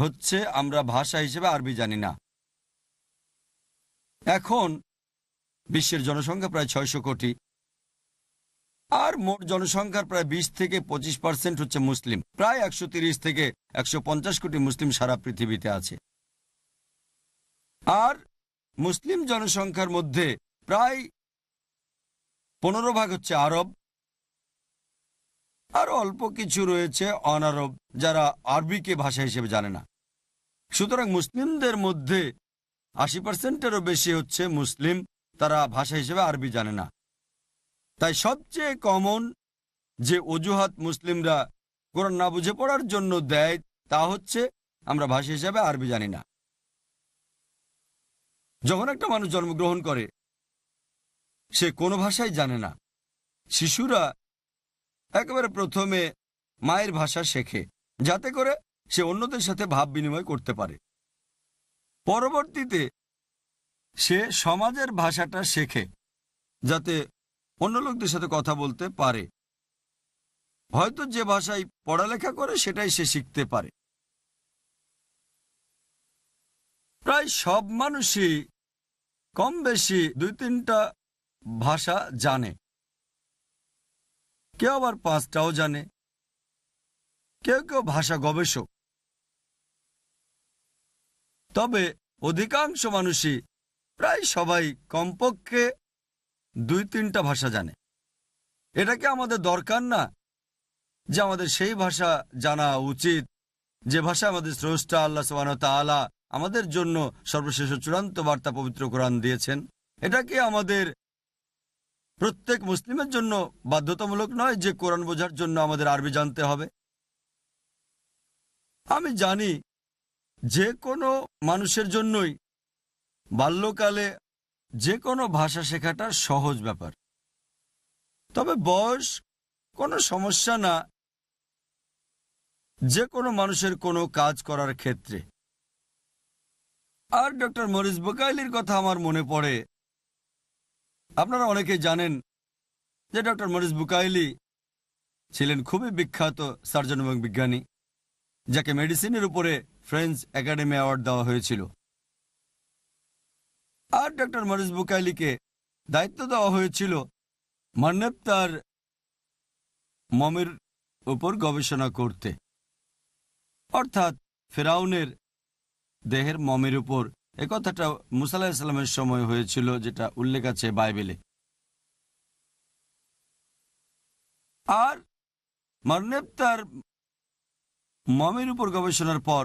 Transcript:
হচ্ছে আমরা ভাষা হিসেবে আরবি জানি না। এখন বিশ্বের জনসংখ্যা প্রায় 600 কোটি, আর মোট জনসংখ্যার প্রায় 20 থেকে 25% হচ্ছে মুসলিম। প্রায় 130 থেকে 150 কোটি মুসলিম সারা পৃথিবীতে আছে। আর মুসলিম জনসংখ্যার মধ্যে প্রায় 15 ভাগ হচ্ছে আরব, আর অল্প কিছু রয়েছে অনারব যারা আরবিকে ভাষা হিসেবে জানে না। সুতরাং মুসলিমদের মধ্যে 80%-এরও বেশি হচ্ছে মুসলিম, তারা ভাষা হিসেবে আরবি জানে না। তাই সবচেয়ে কমন যে অজুহাত মুসলিমরা কোরআন না বুঝে পড়ার জন্য দেয় তা হচ্ছে আমরা ভাষা হিসেবে আরবি জানি না। যখন একটা মানুষ জন্মগ্রহণ করে সে কোনো ভাষাই জানে না। শিশুরা একেবারে প্রথমে মায়ের ভাষা শেখে যাতে করে সে অন্যদের সাথে ভাব বিনিময় করতে পারে। পরবর্তীতে সে সমাজের ভাষাটা শেখে যাতে অন্য লোকদের সাথে কথা বলতে পারে। হয়তো যে ভাষায় পড়ালেখা করে সেটাই সে শিখতে পারে। প্রায় সব মানুষই কম বেশি 2-3টা ভাষা জানে, কেউ আবার 5টাও জানে, কেউ কেউ ভাষা গবেষক। তবে অধিকাংশ মানুষই, প্রায় সবাই কমপক্ষে 2-3টা ভাষা জানে। এটা কি আমাদের দরকার না যে আমাদের সেই ভাষা জানা উচিত যে ভাষা আমাদের স্রষ্টা আল্লাহ সুবহানাহু ওয়া তাআলা আমাদের জন্য সর্বশেষ চূড়ান্ত বার্তা পবিত্র কোরআন দিয়েছেন? এটা কি আমাদের প্রত্যেক মুসলিমের জন্য বাধ্যতামূলক নয় যে কোরআন বোঝার জন্য আমাদের আরবি জানতে হবে? আমি জানি যে কোনো মানুষের জন্যই বাল্যকালে যে কোনো ভাষা শেখাটা সহজ ব্যাপার। তবে বয়স কোনো সমস্যা না যে কোনো মানুষের কোনো কাজ করার ক্ষেত্রে। আর ডক্টর মরিস বুকাইলির কথা আমার মনে পড়ে। আপনারা অনেকেই জানেন যে ডক্টর মরিস বুকাইলি ছিলেন খুবই বিখ্যাত সার্জন এবং বিজ্ঞানী, যাকে মেডিসিনের উপরে ফ্রেঞ্চ একাডেমি অ্যাওয়ার্ড দেওয়া হয়েছিল। আর ডক্টর মরিস বুকাইলিকে দায়িত্ব দেওয়া হয়েছিল মান্নেব তার মমির উপর গবেষণা করতে, অর্থাৎ ফেরাউনের দেহের মমির উপর। কথাটা মুসা আলাইহিস সালামের সময় হয়েছিল, যেটা উল্লেখ আছে বাইবেলে। আর মান্নেব তার মমির উপর গবেষণার পর